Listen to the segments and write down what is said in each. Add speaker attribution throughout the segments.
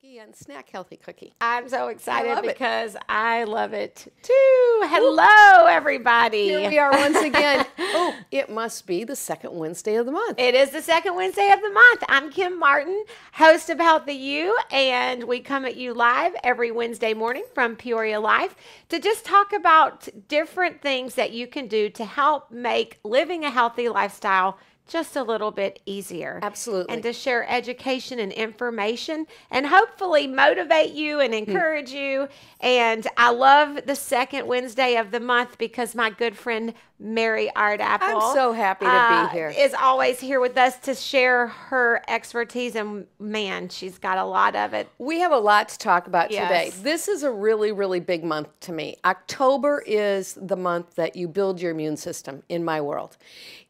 Speaker 1: And snack healthy cookie.
Speaker 2: I'm so excited because I love it too.
Speaker 1: Hello,
Speaker 2: everybody.
Speaker 1: Here we are once again. Oh, it must be the second Wednesday of the month.
Speaker 2: It is the second Wednesday of the month. I'm Kim Martin, host of Healthy You, and we come at you live every Wednesday morning from Peoria Life to just talk about different things that you can do to help make living a healthy lifestyle just a little bit easier.
Speaker 1: Absolutely.
Speaker 2: And to share education and information and hopefully motivate you and encourage you. And I love the second Wednesday of the month because my good friend Mary Ardapple,
Speaker 1: I'm so happy to be here,
Speaker 2: is always here with us to share her expertise. And man, she's got a lot of it.
Speaker 1: We have a lot to talk about today.
Speaker 2: Yes.
Speaker 1: This is a really, really big month to me. October is the month that you build your immune system in my world.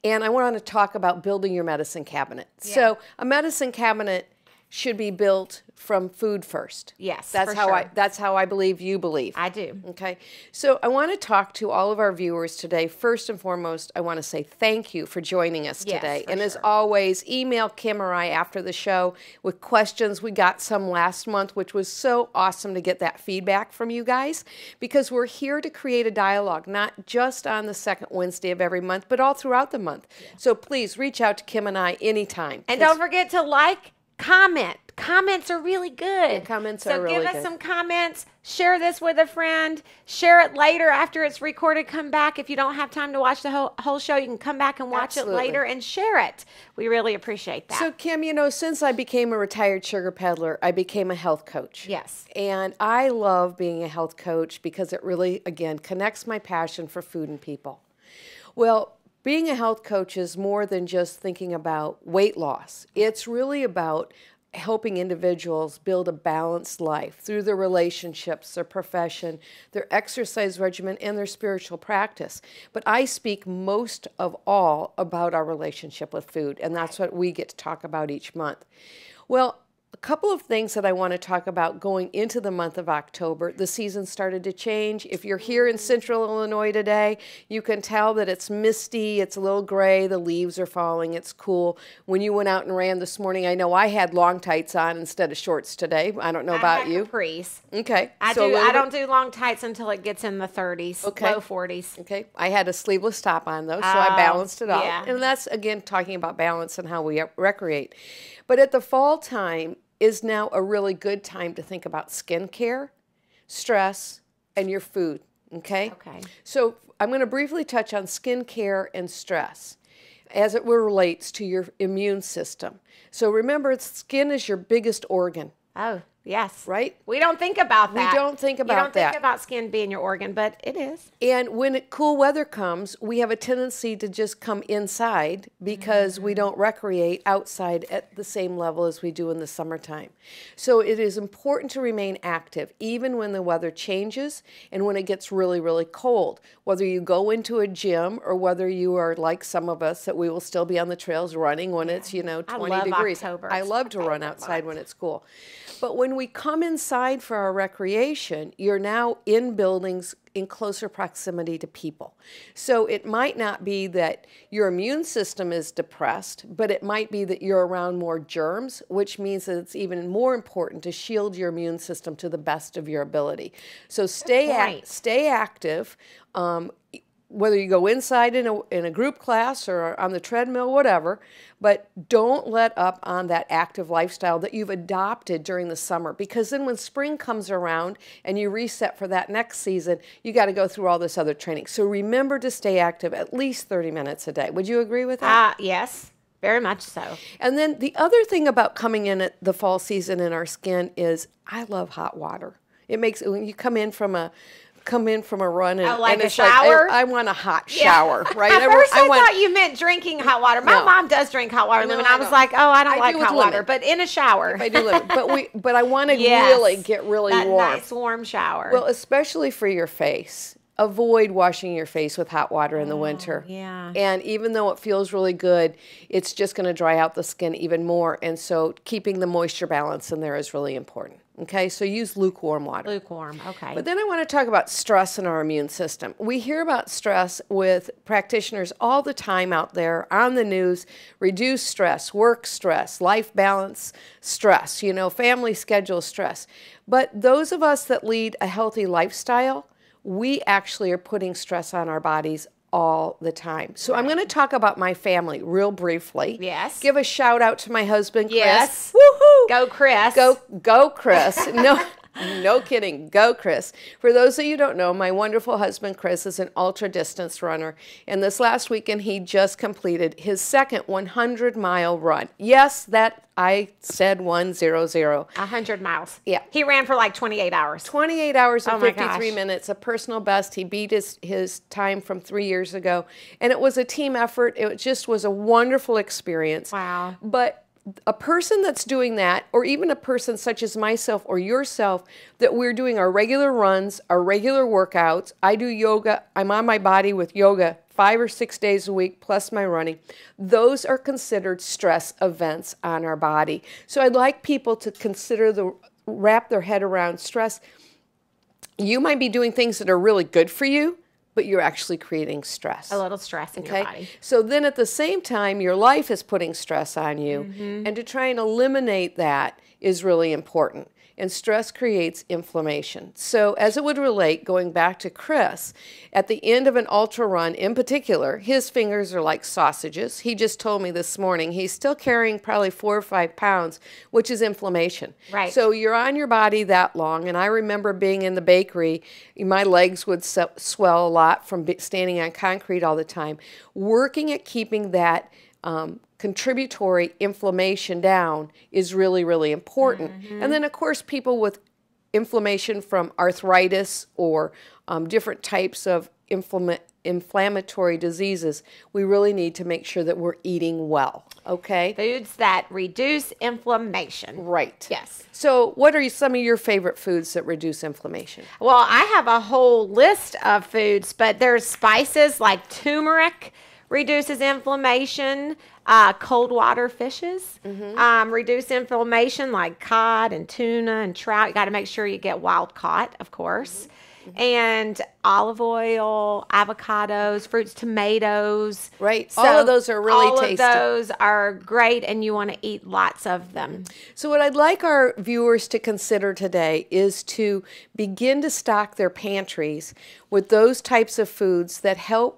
Speaker 1: And I want to talk about building your medicine cabinet.
Speaker 2: Yeah.
Speaker 1: So a medicine cabinet should be built from food first.
Speaker 2: Yes,
Speaker 1: that's how I believe you believe.
Speaker 2: I do.
Speaker 1: Okay. So I want to talk to all of our viewers today. First and foremost, I want to say thank you for joining us today. And as always, email Kim or I after the show with questions. We got some last month, which was so awesome to get that feedback from you guys, because we're here to create a dialogue, not just on the second Wednesday of every month, but all throughout the month. Yeah. So please reach out to Kim and I anytime.
Speaker 2: And don't forget to like, comment. Comments are really good.
Speaker 1: Yeah, comments are really good.
Speaker 2: So give us some comments. Share this with a friend. Share it later after it's recorded. Come back. If you don't have time to watch the whole show, you can come back and watch it later and share it. We really appreciate that.
Speaker 1: So, Kim, you know, since I became a retired sugar peddler, I became a health coach.
Speaker 2: Yes.
Speaker 1: And I love being a health coach because it really, again, connects my passion for food and people. Well, being a health coach is more than just thinking about weight loss. It's really about helping individuals build a balanced life through their relationships, their profession, their exercise regimen, and their spiritual practice. But I speak most of all about our relationship with food, and that's what we get to talk about each month. Well, a couple of things that I want to talk about going into the month of October. The season started to change. If you're here in central Illinois today, you can tell that it's misty, it's a little gray, the leaves are falling, it's cool. When you went out and ran this morning, I know I had long tights on instead of shorts today. I don't know about you.
Speaker 2: Capris.
Speaker 1: Okay.
Speaker 2: I don't do long tights until it gets in the 30s, low 40s.
Speaker 1: Okay. I had a sleeveless top on though, so I balanced it out.
Speaker 2: Yeah.
Speaker 1: And that's, again, talking about balance and how we recreate. But at the fall time is now a really good time to think about skincare, stress, and your food, okay?
Speaker 2: Okay.
Speaker 1: So I'm going to briefly touch on skincare and stress as it relates to your immune system. So remember, skin is your biggest organ.
Speaker 2: Oh, yes.
Speaker 1: Right?
Speaker 2: We don't think about that.
Speaker 1: We don't think about that.
Speaker 2: You don't think about skin being your organ, but it is.
Speaker 1: And when cool weather comes, we have a tendency to just come inside because we don't recreate outside at the same level as we do in the summertime. So it is important to remain active even when the weather changes and when it gets really, really cold. Whether you go into a gym or whether you are like some of us that we will still be on the trails running when it's, 20 degrees.
Speaker 2: October.
Speaker 1: I love to run outside when it's cool. But when we come inside for our recreation, you're now in buildings in closer proximity to people. So it might not be that your immune system is depressed, but it might be that you're around more germs, which means that it's even more important to shield your immune system to the best of your ability. So stay active. Whether you go inside in a group class or on the treadmill, whatever, but don't let up on that active lifestyle that you've adopted during the summer, because then when spring comes around and you reset for that next season, you got to go through all this other training. So remember to stay active at least 30 minutes a day. Would you agree with that?
Speaker 2: Yes, very much so.
Speaker 1: And then the other thing about coming in at the fall season in our skin is I love hot water. It makes, when you come in from a run and,
Speaker 2: like
Speaker 1: and
Speaker 2: a shower?
Speaker 1: I want a hot shower, right?
Speaker 2: At first I thought you meant drinking hot water. My mom does drink hot water, and I was like, oh, I don't like hot water, but in a shower.
Speaker 1: I do limit, but I want to really get really warm.
Speaker 2: Nice warm shower.
Speaker 1: Well, especially for your face. Avoid washing your face with hot water in the winter.
Speaker 2: Yeah.
Speaker 1: And even though it feels really good, it's just going to dry out the skin even more. And so keeping the moisture balance in there is really important. Okay, so use lukewarm water.
Speaker 2: Lukewarm, okay.
Speaker 1: But then I want to talk about stress in our immune system. We hear about stress with practitioners all the time out there on the news. Reduce stress, work stress, life balance stress, family schedule stress. But those of us that lead a healthy lifestyle, we actually are putting stress on our bodies all the time. So I'm going to talk about my family real briefly.
Speaker 2: Yes.
Speaker 1: Give a shout out to my husband, Chris.
Speaker 2: Yes.
Speaker 1: Woohoo!
Speaker 2: Go, Chris.
Speaker 1: Go, Chris. No kidding. Go, Chris. For those of you who don't know, my wonderful husband, Chris, is an ultra-distance runner. And this last weekend, he just completed his second 100-mile run. Yes, that I said 100.
Speaker 2: 100 miles.
Speaker 1: Yeah.
Speaker 2: He ran for like 28 hours.
Speaker 1: 28 hours and
Speaker 2: Oh my
Speaker 1: 53
Speaker 2: gosh.
Speaker 1: minutes, a personal best. He beat his time from 3 years ago. And it was a team effort. It just was a wonderful experience.
Speaker 2: Wow.
Speaker 1: But a person that's doing that, or even a person such as myself or yourself, that we're doing our regular runs, our regular workouts. I do yoga. I'm on my body with yoga 5 or 6 days a week, plus my running. Those are considered stress events on our body. So I'd like people to wrap their head around stress. You might be doing things that are really good for you, but you're actually creating stress.
Speaker 2: A little stress in your body.
Speaker 1: So then at the same time, your life is putting stress on you. And to try and eliminate that is really important. And stress creates inflammation. So as it would relate, going back to Chris, at the end of an ultra run in particular, his fingers are like sausages. He just told me this morning he's still carrying probably 4 or 5 pounds, which is inflammation.
Speaker 2: Right.
Speaker 1: So you're on your body that long. And I remember being in the bakery, my legs would swell a lot from standing on concrete all the time. Working at keeping that contributory inflammation down is really, really important. And then, of course, people with inflammation from arthritis or different types of inflammatory diseases, we really need to make sure that we're eating well, okay?
Speaker 2: Foods that reduce inflammation.
Speaker 1: Right.
Speaker 2: Yes.
Speaker 1: So what are some of your favorite foods that reduce inflammation?
Speaker 2: Well, I have a whole list of foods, but there's spices like turmeric reduces inflammation. Cold water fishes reduce inflammation, like cod and tuna and trout. You got to make sure you get wild caught, of course. And olive oil, avocados, fruits, tomatoes.
Speaker 1: Right.
Speaker 2: So
Speaker 1: all of those are really tasty.
Speaker 2: All of those are great, and you want to eat lots of them.
Speaker 1: So what I'd like our viewers to consider today is to begin to stock their pantries with those types of foods that help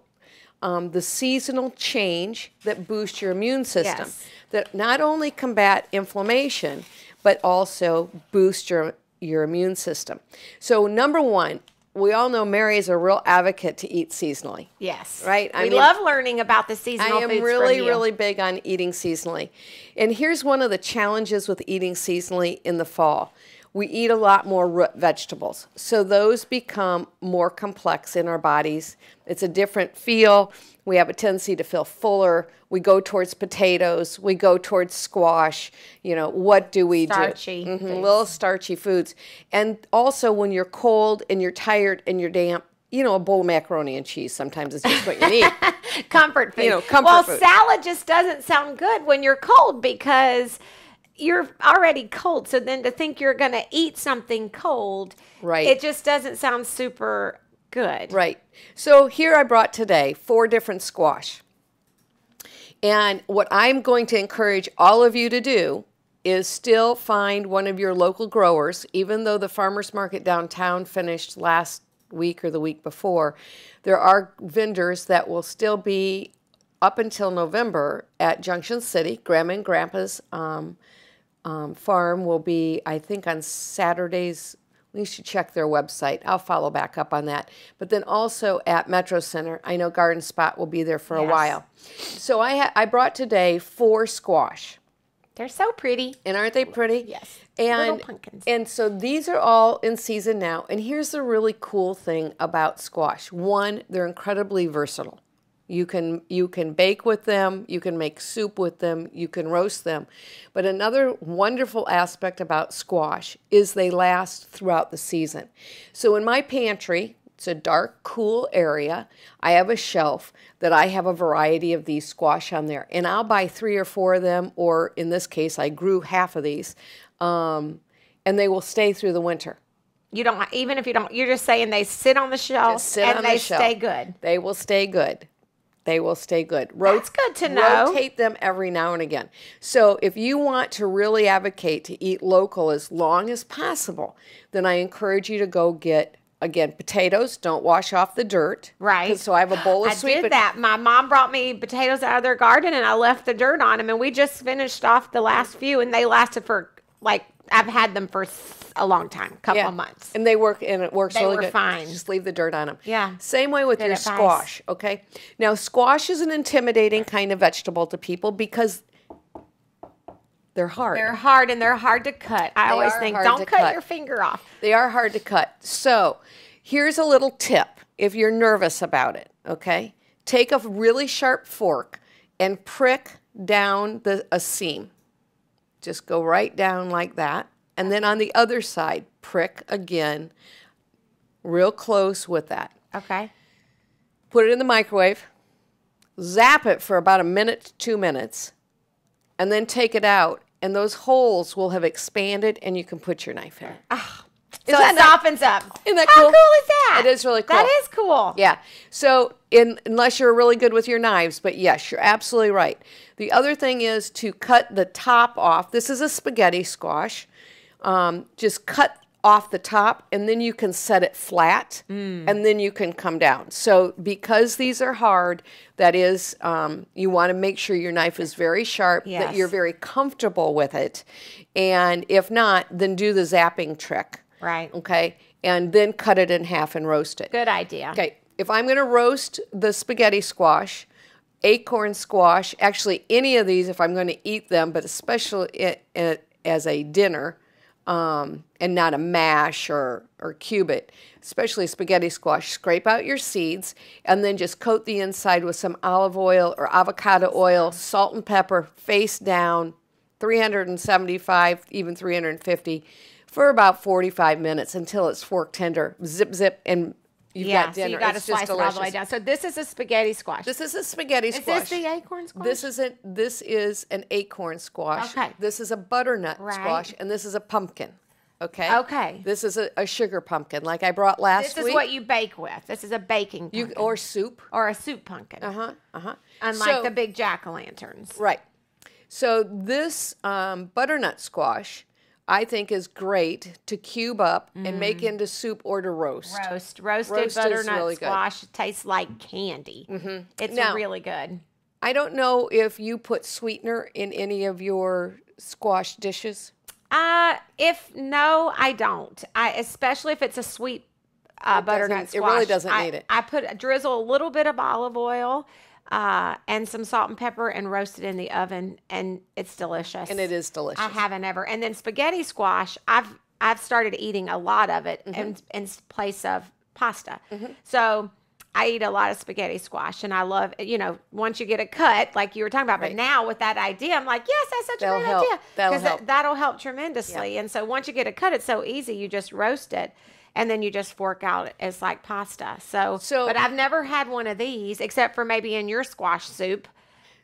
Speaker 1: the seasonal change that boost your immune system,
Speaker 2: Yes.
Speaker 1: that not only combat inflammation, but also boost your immune system. So number one, we all know Mary is a real advocate to eat seasonally.
Speaker 2: Yes.
Speaker 1: Right?
Speaker 2: We love learning about the
Speaker 1: I
Speaker 2: seasonal
Speaker 1: am
Speaker 2: foods
Speaker 1: really,
Speaker 2: from you.
Speaker 1: really big on eating seasonally. And here's one of the challenges with eating seasonally in the fall. We eat a lot more root vegetables. So those become more complex in our bodies. It's a different feel. We have a tendency to feel fuller. We go towards potatoes. We go towards squash. What do we
Speaker 2: Starchy
Speaker 1: do?
Speaker 2: foods.
Speaker 1: Little starchy foods. And also when you're cold and you're tired and you're damp, a bowl of macaroni and cheese sometimes is just what you need.
Speaker 2: Comfort food.
Speaker 1: Comfort food.
Speaker 2: Salad just doesn't sound good when you're cold because you're already cold. So then to think you're going to eat something cold,
Speaker 1: Right.
Speaker 2: it just doesn't sound super good.
Speaker 1: Right. So here I brought today 4 different squash. And what I'm going to encourage all of you to do is still find one of your local growers, even though the farmers market downtown finished last week or the week before. There are vendors that will still be up until November at Junction City. Grandma and Grandpa's farm will be, I think, on Saturdays. You should check their website. I'll follow back up on that. But then also at Metro Center, I know Garden Spot will be there for a
Speaker 2: Yes.
Speaker 1: while. So I brought today 4 squash.
Speaker 2: They're so pretty.
Speaker 1: And aren't they pretty?
Speaker 2: Yes.
Speaker 1: And,
Speaker 2: Little pumpkins.
Speaker 1: And so these are all in season now. And here's the really cool thing about squash. One, they're incredibly versatile. You can bake with them, you can make soup with them, you can roast them. But another wonderful aspect about squash is they last throughout the season. So in my pantry, it's a dark, cool area. I have a shelf that I have a variety of these squash on there. And I'll buy 3 or 4 of them, or in this case, I grew half of these. and they will stay through the winter.
Speaker 2: You don't, even if you don't, you're just saying they sit on the shelf and they stay good.
Speaker 1: They will stay good. They will stay good.
Speaker 2: That's good to know.
Speaker 1: Rotate them every now and again. So if you want to really advocate to eat local as long as possible, then I encourage you to go get, again, potatoes. Don't wash off the dirt.
Speaker 2: Right.
Speaker 1: So I have a bowl of sweet
Speaker 2: I did that. My mom brought me potatoes out of their garden, and I left the dirt on them. And we just finished off the last few, and they lasted for, like, I've had them for a long time, couple of months.
Speaker 1: And they work, and it works really good.
Speaker 2: They were fine.
Speaker 1: Just leave the dirt on them.
Speaker 2: Yeah.
Speaker 1: Same way with your squash, okay? Now, squash is an intimidating kind of vegetable to people because they're hard.
Speaker 2: They're hard, and they're hard to cut. I always think, don't cut your finger off.
Speaker 1: They are hard to cut. So here's a little tip if you're nervous about it, okay? Take a really sharp fork and prick down a seam. Just go right down like that. And then on the other side, prick again, real close with that.
Speaker 2: Okay.
Speaker 1: Put it in the microwave. Zap it for about 1 minute to 2 minutes. And then take it out. And those holes will have expanded, and you can put your knife in.
Speaker 2: Oh, so it softens up.
Speaker 1: Isn't that
Speaker 2: cool?
Speaker 1: How
Speaker 2: cool is that?
Speaker 1: It is really cool.
Speaker 2: That is cool.
Speaker 1: Yeah. So unless you're really good with your knives, but yes, you're absolutely right. The other thing is to cut the top off. This is a spaghetti squash. Just cut off the top, and then you can set it flat, and then you can come down. So because these are hard, that is, you want to make sure your knife is very sharp, that you're very comfortable with it. And if not, then do the zapping trick.
Speaker 2: Right.
Speaker 1: Okay. And then cut it in half and roast it.
Speaker 2: Good idea.
Speaker 1: Okay. If I'm going to roast the spaghetti squash, acorn squash, actually any of these if I'm going to eat them, but especially as a dinner, and not a mash or cube it, especially spaghetti squash, scrape out your seeds and then just coat the inside with some olive oil or avocado oil, salt and pepper, face down, 375, even 350, for about 45 minutes until it's fork tender. Zip, zip, and you've got dinner.
Speaker 2: So you got to
Speaker 1: it's
Speaker 2: slice it all the way down. So this is a spaghetti squash.
Speaker 1: This is a spaghetti squash.
Speaker 2: Is this the acorn squash?
Speaker 1: This is an acorn squash.
Speaker 2: Okay.
Speaker 1: This is a butternut squash, and this is a pumpkin. Okay.
Speaker 2: Okay.
Speaker 1: This is a sugar pumpkin, like I brought last week.
Speaker 2: This is what you bake with. This is a baking pumpkin.
Speaker 1: Or soup.
Speaker 2: Or a soup pumpkin. Unlike
Speaker 1: So-
Speaker 2: the big jack-o'-lanterns.
Speaker 1: Right. So this butternut squash, I think, is great to cube up and make into soup or to roast.
Speaker 2: Roasted butternut really squash tastes like candy. It's really good.
Speaker 1: I don't know if you put sweetener in any of your squash dishes.
Speaker 2: No, I don't. Especially if it's a sweet butternut squash.
Speaker 1: It really doesn't need it.
Speaker 2: I drizzle a little bit of olive oil and some salt and pepper and roast it in the oven, and it's delicious.
Speaker 1: And it is delicious.
Speaker 2: I haven't ever. And then spaghetti squash, I've started eating a lot of it in place of pasta. So I eat a lot of spaghetti squash, and I love, once you get it cut, like you were talking about. But now with that idea, I'm like, yes, that's such a great idea. That'll help tremendously. Yeah. And so once you get it cut, it's so easy. You just roast it, and then you just fork out. It's like pasta. So but I've never had one of these, except for maybe in your squash soup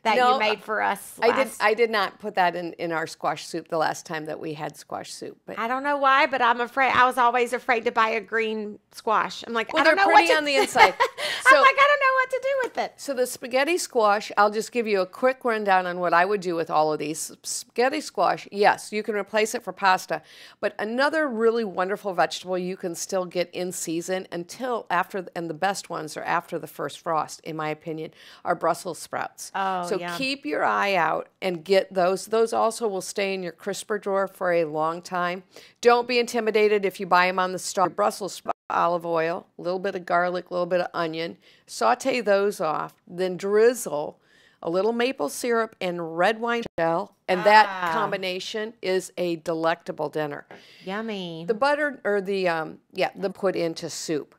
Speaker 2: that you made for us
Speaker 1: I did not put that in our squash soup the last time that we had squash soup. But
Speaker 2: I don't know why, but I'm afraid. I was always afraid to buy a green squash. I'm like,
Speaker 1: well,
Speaker 2: I don't know
Speaker 1: they're pretty on the inside.
Speaker 2: I'm like, I don't know what to do with it.
Speaker 1: So the spaghetti squash, I'll just give you a quick rundown on what I would do with all of these. Spaghetti squash, yes, you can replace it for pasta, but another really wonderful vegetable you can still get in season until after, and the best ones are after the first frost, in my opinion, are Brussels sprouts. So keep your eye out and get those. Those also will stay in your crisper drawer for a long time. Don't be intimidated if you buy them on the stalk. Brussels sprouts, olive oil, a little bit of garlic, a little bit of onion. Saute those off, then drizzle a little maple syrup and red wine gel, and that combination is a delectable dinner.
Speaker 2: Yummy.
Speaker 1: The butter, or the put into soup.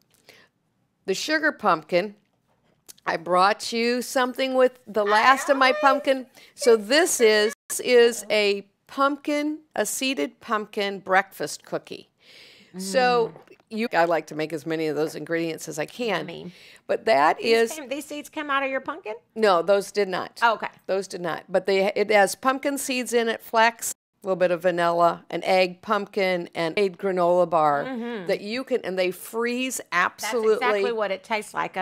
Speaker 1: The sugar pumpkin, I brought you something with the last of my pumpkin. So this is a seeded pumpkin breakfast cookie. So I like to make as many of those ingredients as I can.
Speaker 2: Yummy.
Speaker 1: But these
Speaker 2: seeds come out of your pumpkin?
Speaker 1: No, those did not.
Speaker 2: Oh, okay.
Speaker 1: Those did not. But it has pumpkin seeds in it, flax little bit of vanilla, an egg, pumpkin, and a granola bar that you can, and they freeze absolutely.
Speaker 2: That's exactly what it tastes like.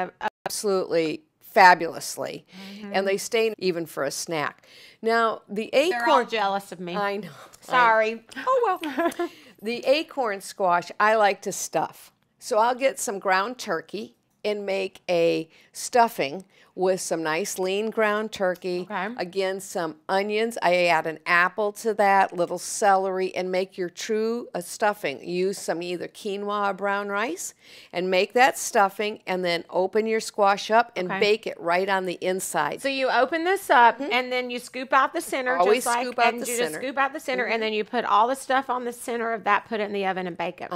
Speaker 1: Absolutely fabulously. And they stay even for a snack. Now, the acorn...
Speaker 2: They're all jealous of me.
Speaker 1: I know.
Speaker 2: Sorry.
Speaker 1: Oh, well. The acorn squash, I like to stuff. So I'll get some ground turkey and make a stuffing with some nice lean ground turkey.
Speaker 2: Okay.
Speaker 1: Again, some onions. I add an apple to that, little celery, and make your true stuffing. Use some either quinoa or brown rice and make that stuffing, and then open your squash up and bake it right on the inside.
Speaker 2: So you open this up and then you scoop out the center.
Speaker 1: Always
Speaker 2: just like,
Speaker 1: scoop out
Speaker 2: and
Speaker 1: the
Speaker 2: you
Speaker 1: center.
Speaker 2: Just scoop out the center, and then you put all the stuff on the center of that, put it in the oven and bake it.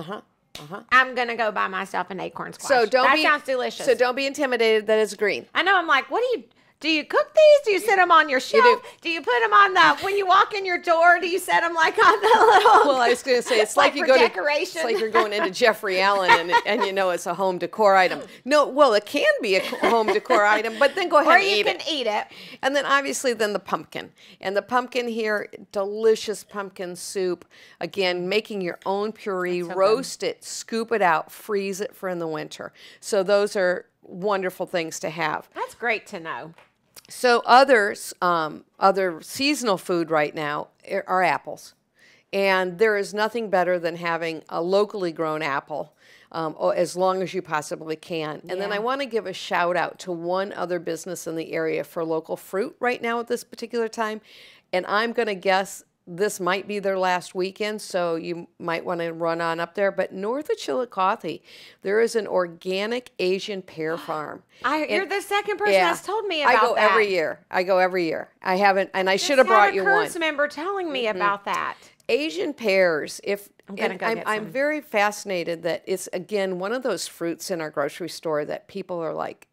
Speaker 2: I'm going to go buy myself an acorn squash.
Speaker 1: So
Speaker 2: that sounds delicious.
Speaker 1: So don't be intimidated that it's green.
Speaker 2: I know. I'm like, do you cook these? Do you set them on your shelf? Do you put them on when you walk in your door? Do you set them like on the little?
Speaker 1: Well, I was going to say it's like you go decoration. It's like you're going into Jeffrey Allen and you know it's a home decor item. No, well, it can be a home decor item, but then go ahead and eat it.
Speaker 2: Or you can eat it.
Speaker 1: And then obviously then the pumpkin. And the pumpkin here, delicious pumpkin soup. Again, making your own puree, roast it, scoop it out, freeze it for in the winter. So those are wonderful things to have.
Speaker 2: That's great to know.
Speaker 1: So other seasonal food right now are apples. And there is nothing better than having a locally grown apple as long as you possibly can. And then I want to give a shout out to one other business in the area for local fruit right now at this particular time. And I'm going to guess this might be their last weekend, so you might want to run on up there. But north of Chillicothe, there is an organic Asian pear farm.
Speaker 2: You're the second person that's told me about that.
Speaker 1: I go every year. I haven't, and I should have brought you one.
Speaker 2: I just had a member telling me about that.
Speaker 1: Asian pears,
Speaker 2: I'm
Speaker 1: very fascinated that it's, again, one of those fruits in our grocery store that people are like,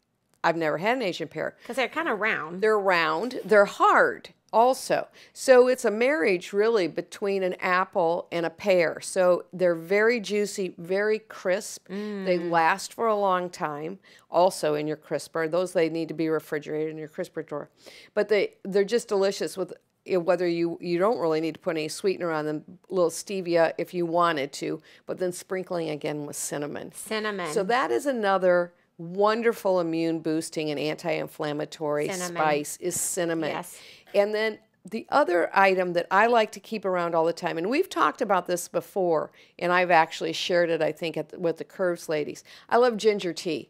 Speaker 1: I've never had an Asian pear.
Speaker 2: Because they're kind of round.
Speaker 1: They're round. They're hard also. So it's a marriage really between an apple and a pear. So they're very juicy, very crisp. They last for a long time also in your crisper. Those, they need to be refrigerated in your crisper drawer. But they're just delicious with whether you don't really need to put any sweetener on them, a little stevia if you wanted to, but then sprinkling again with cinnamon. So that is another wonderful immune boosting and anti-inflammatory spice is cinnamon.
Speaker 2: Yes.
Speaker 1: And then the other item that I like to keep around all the time, and we've talked about this before, and I've actually shared it, I think, with the Curves ladies. I love ginger tea.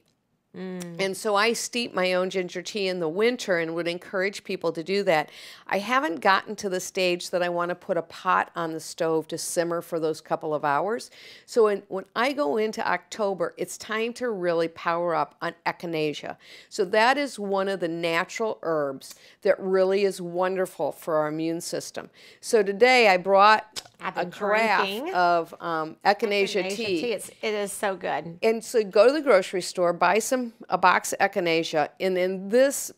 Speaker 1: And so I steep my own ginger tea in the winter and would encourage people to do that. I haven't gotten to the stage that I want to put a pot on the stove to simmer for those couple of hours. So when I go into October, it's time to really power up on echinacea. So that is one of the natural herbs that really is wonderful for our immune system. So today I brought a carafe of echinacea tea.
Speaker 2: It is so good.
Speaker 1: And so go to the grocery store, buy a box of echinacea, and in this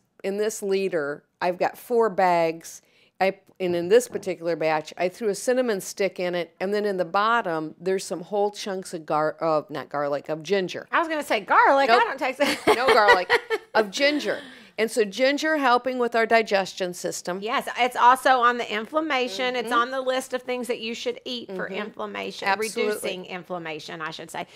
Speaker 1: liter, I've got 4 bags. And in this particular batch, I threw a cinnamon stick in it, and then in the bottom, there's some whole chunks of of ginger.
Speaker 2: I was going to say garlic.
Speaker 1: Nope.
Speaker 2: I don't taste it.
Speaker 1: No garlic, of ginger. And so ginger helping with our digestion system.
Speaker 2: Yes, it's also on the inflammation. It's on the list of things that you should eat for inflammation, reducing inflammation, I should say.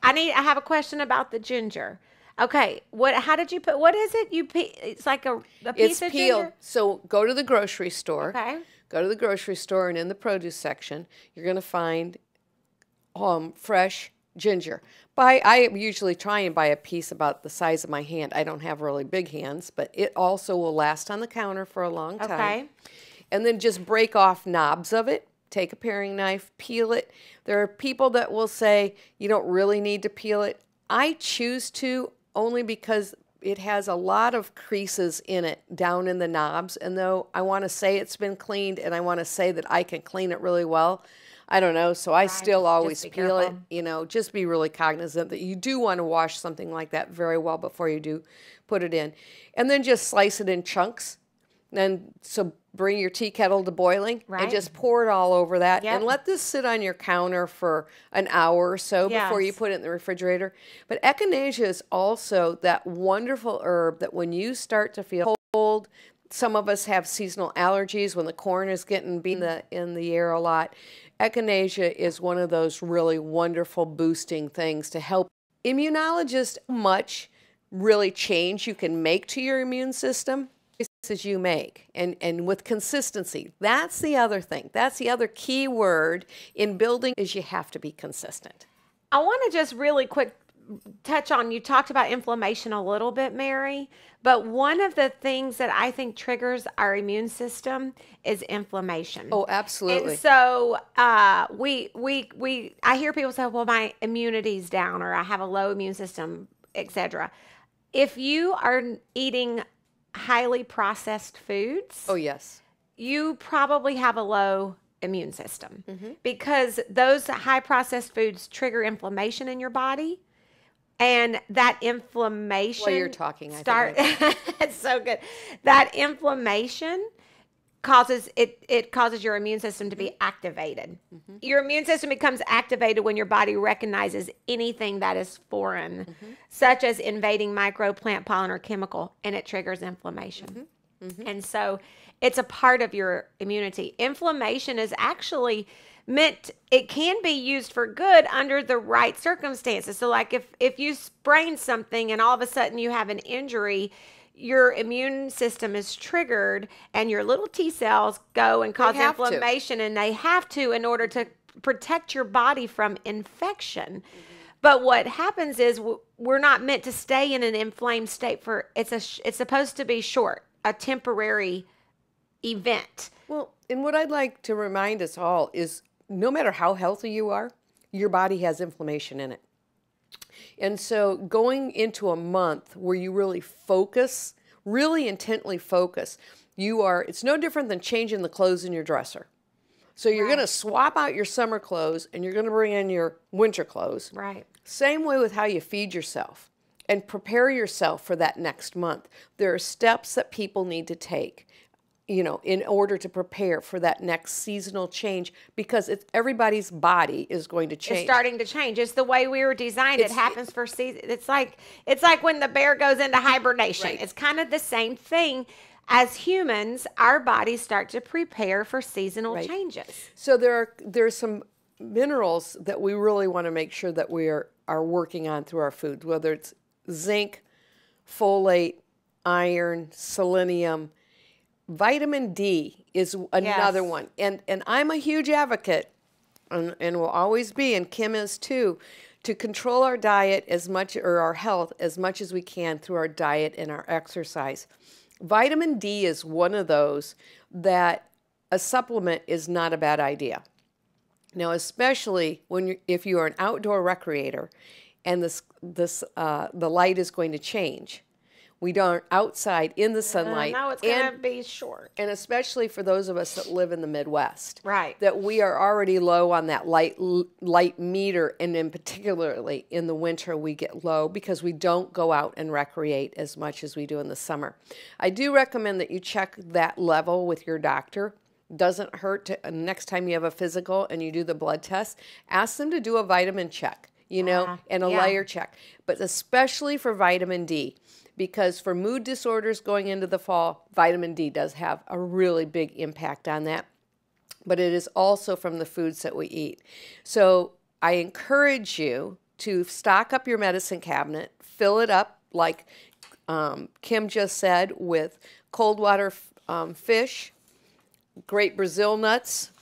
Speaker 2: I have a question about the ginger. Okay, how did you put? What is it? It's like a piece of
Speaker 1: peeled.
Speaker 2: Ginger?
Speaker 1: So go to the grocery store.
Speaker 2: Okay.
Speaker 1: Go to the grocery store, and in the produce section, you're going to find fresh ginger. I usually try and buy a piece about the size of my hand. I don't have really big hands, but it also will last on the counter for a long time.
Speaker 2: Okay.
Speaker 1: And then just break off knobs of it. Take a paring knife, peel it. There are people that will say you don't really need to peel it. I choose to only because it has a lot of creases in it down in the knobs. And though I want to say it's been cleaned and I want to say that I can clean it really well, I don't know, so I still always peel it. Just be really cognizant that you do want to wash something like that very well before you do put it in. And then just slice it in chunks. So bring your tea kettle to boiling and just pour it all over that. And let this sit on your counter for an hour or so before you put it in the refrigerator. But echinacea is also that wonderful herb that when you start to feel cold, some of us have seasonal allergies when the corn is getting in the air a lot. Echinacea is one of those really wonderful boosting things to help. Immunologists much really change you can make to your immune system as you make and with consistency. That's the other thing. That's the other key word in building is you have to be consistent.
Speaker 2: I want to just really quick touch on, you talked about inflammation a little bit, Mary, but one of the things that I think triggers our immune system is inflammation.
Speaker 1: Oh, absolutely.
Speaker 2: And so I hear people say, well, my immunity's down, or I have a low immune system, etc. If you are eating highly processed foods,
Speaker 1: oh yes,
Speaker 2: you probably have a low immune system, because those high processed foods trigger inflammation in your body. And that inflammation.
Speaker 1: While you're talking,
Speaker 2: it's so good. That inflammation causes it causes your immune system to be activated. Your immune system becomes activated when your body recognizes anything that is foreign, such as invading microbe, plant pollen, or chemical, and it triggers inflammation. And so it's a part of your immunity. Inflammation is actually it can be used for good under the right circumstances. So like if you sprain something and all of a sudden you have an injury, your immune system is triggered and your little T cells go and cause inflammation, and they have to in order to protect your body from infection. But what happens is we're not meant to stay in an inflamed state for it's supposed to be short, a temporary event.
Speaker 1: Well, and what I'd like to remind us all is no matter how healthy you are, your body has inflammation in it. And so going into a month where you really focus, really intently focus, it's no different than changing the clothes in your dresser. So you're going to swap out your summer clothes and you're going to bring in your winter clothes.
Speaker 2: Right.
Speaker 1: Same way with how you feed yourself and prepare yourself for that next month. There are steps that people need to take, in order to prepare for that next seasonal change, because everybody's body is going to change.
Speaker 2: It's starting to change. It's the way we were designed. It happens for season. It's like when the bear goes into hibernation. Right. It's kind of the same thing. As humans, our bodies start to prepare for seasonal changes.
Speaker 1: So there's some minerals that we really want to make sure that we are working on through our food, whether it's zinc, folate, iron, selenium. Vitamin D is another one. And I'm a huge advocate, and will always be, and Kim is too, to control our diet or our health as much as we can through our diet and our exercise. Vitamin D is one of those that a supplement is not a bad idea. Now, especially if you are an outdoor recreator and the light is going to change. We aren't outside in the sunlight.
Speaker 2: No, it's going to be short.
Speaker 1: And especially for those of us that live in the Midwest.
Speaker 2: Right.
Speaker 1: That we are already low on that light meter, and in particularly in the winter we get low because we don't go out and recreate as much as we do in the summer. I do recommend that you check that level with your doctor. Doesn't hurt next time you have a physical and you do the blood test, ask them to do a vitamin check, and a layer check. But especially for vitamin D. Because for mood disorders going into the fall, vitamin D does have a really big impact on that. But it is also from the foods that we eat. So I encourage you to stock up your medicine cabinet, fill it up like Kim just said, with cold water fish, great Brazil nuts,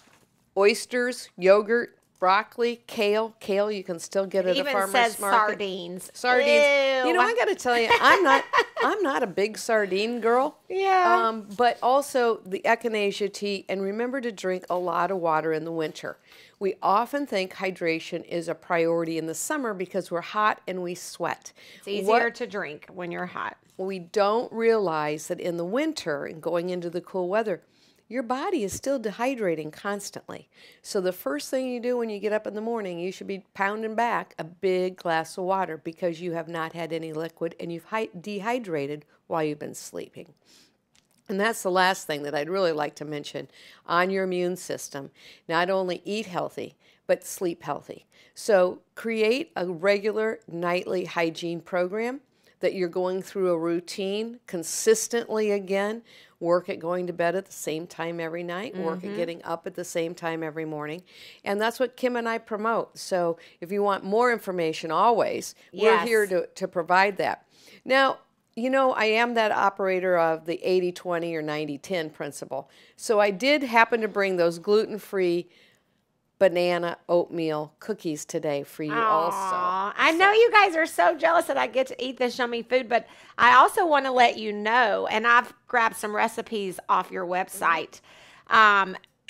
Speaker 1: oysters, yogurt, broccoli, kale. Kale you can still get at a farmer's market. It even says
Speaker 2: sardines.
Speaker 1: Sardines.
Speaker 2: Ew.
Speaker 1: I got to tell you, I'm not a big sardine girl.
Speaker 2: Yeah.
Speaker 1: But also the echinacea tea, and remember to drink a lot of water in the winter. We often think hydration is a priority in the summer because we're hot and we sweat.
Speaker 2: It's easier to drink when you're hot.
Speaker 1: We don't realize that in the winter and going into the cool weather, your body is still dehydrating constantly. So the first thing you do when you get up in the morning, you should be pounding back a big glass of water because you have not had any liquid and you've dehydrated while you've been sleeping. And that's the last thing that I'd really like to mention on your immune system. Not only eat healthy, but sleep healthy. So create a regular nightly hygiene program that you're going through a routine consistently again. Work at going to bed at the same time every night, work at getting up at the same time every morning. And that's what Kim and I promote. So if you want more information, always, we're here to provide that. Now, you know, I am that operator of the 80-20 or 90-10 principle. So I did happen to bring those gluten-free banana oatmeal cookies today for you also.
Speaker 2: I know you guys are so jealous that I get to eat this yummy food, but I also want to let you know, and I've grabbed some recipes off your website.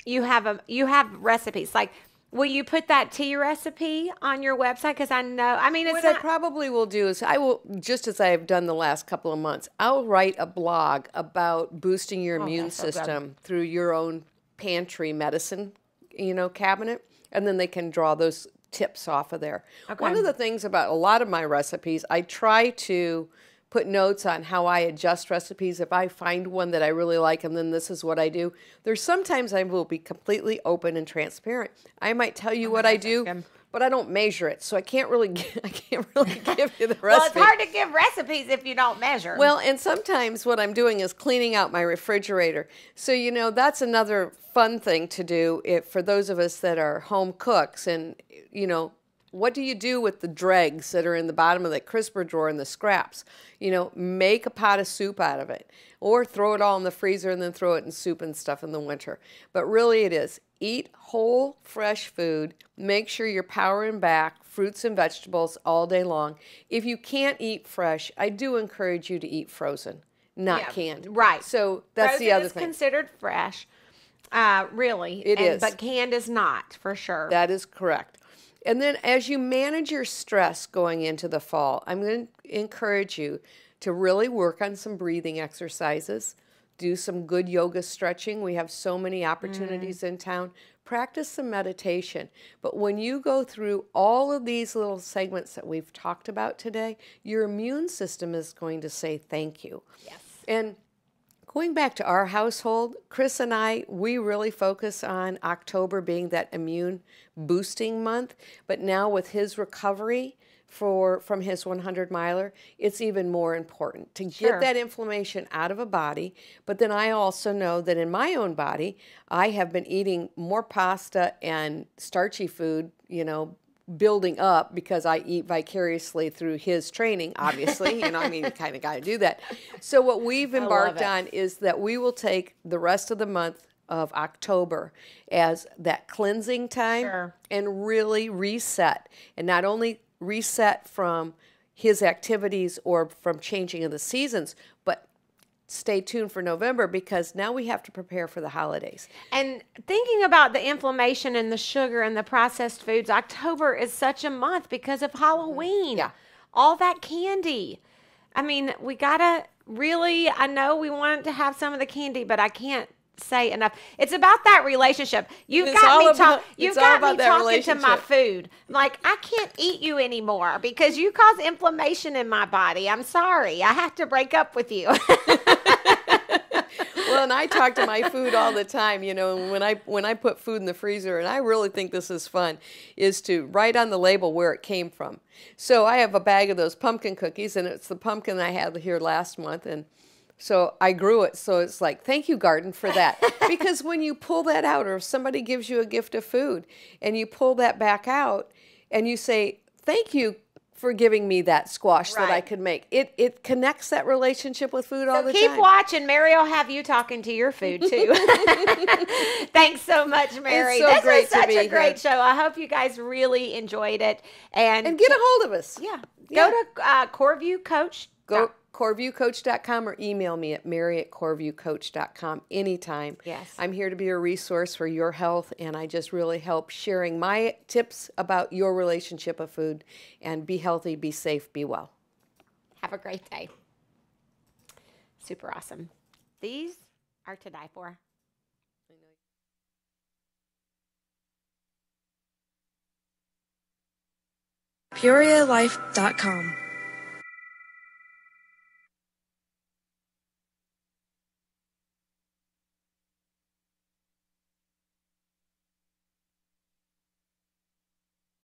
Speaker 2: You have recipes. Like, will you put that tea recipe on your website? Because I know, I mean,
Speaker 1: What I probably will do is I will, just as I have done the last couple of months, I'll write a blog about boosting your immune system through your own pantry medicine, you know, cabinet, and then they can draw those tips off of there. Okay. One of the things about a lot of my recipes, I try to put notes on how I adjust recipes. If I find one that I really like, and then this is what I do. There's sometimes I will be completely open and transparent. I might tell you what I do, but I don't measure it, so I can't really give you the recipe.
Speaker 2: Well, it's hard to give recipes if you don't measure.
Speaker 1: Well, and sometimes what I'm doing is cleaning out my refrigerator. So, you know, that's another fun thing to do for those of us that are home cooks. And, you know, what do you do with the dregs that are in the bottom of the crisper drawer and the scraps? You know, make a pot of soup out of it, or throw it all in the freezer and then throw it in soup and stuff in the winter. But really it is, eat whole, fresh food. Make sure you're powering back fruits and vegetables all day long. If you can't eat fresh, I do encourage you to eat frozen, not canned.
Speaker 2: Right.
Speaker 1: So that's
Speaker 2: frozen
Speaker 1: the other
Speaker 2: is
Speaker 1: thing.
Speaker 2: Considered fresh, really.
Speaker 1: It is.
Speaker 2: But canned is not, for sure.
Speaker 1: That is correct. And then as you manage your stress going into the fall, I'm going to encourage you to really work on some breathing exercises, do some good yoga stretching. We have so many opportunities in town. Practice some meditation. But when you go through all of these little segments that we've talked about today, your immune system is going to say thank you.
Speaker 2: Yes.
Speaker 1: And going back to our household, Chris and I, we really focus on October being that immune boosting month. But now with his recovery from his 100-miler, it's even more important to get that inflammation out of a body. But then I also know that in my own body, I have been eating more pasta and starchy food, you know, building up because I eat vicariously through his training, obviously. You know, I mean, you kind of got to do that. So what we've embarked on is that we will take the rest of the month of October as that cleansing time and really reset. And not only reset from his activities or from changing of the seasons, but stay tuned for November because now we have to prepare for the holidays.
Speaker 2: And thinking about the inflammation and the sugar and the processed foods, October is such a month because of Halloween.
Speaker 1: Yeah.
Speaker 2: All that candy. I mean, we gotta really, I know we want to have some of the candy, but I can't say enough. It's about that relationship. You've got me talking to my food. Like, I can't eat you anymore because you cause inflammation in my body. I'm sorry. I have to break up with you.
Speaker 1: Well, and I talk to my food all the time, you know, and when I put food in the freezer, and I really think this is fun, is to write on the label where it came from. So I have a bag of those pumpkin cookies, and it's the pumpkin I had here last month, and so I grew it, so it's like, thank you, garden, for that. Because when you pull that out, or if somebody gives you a gift of food, and you pull that back out, and you say, thank you for giving me that squash that I could make. It connects that relationship with food all the time.
Speaker 2: Keep watching. Mary will have you talking to your food, too. Thanks so much, Mary.
Speaker 1: It's so great
Speaker 2: was such
Speaker 1: to be
Speaker 2: a great
Speaker 1: here.
Speaker 2: show. I hope you guys really enjoyed it. And
Speaker 1: get a hold of us.
Speaker 2: Yeah. Go to Coreview Coach.
Speaker 1: Go CoreviewCoach.com or email me at mary@CoreviewCoach.com anytime.
Speaker 2: Yes.
Speaker 1: I'm here to be a resource for your health, and I just really help sharing my tips about your relationship of food. And be healthy, be safe, be well.
Speaker 2: Have a great day. Super awesome. These are to die for.
Speaker 3: PeoriaLife.com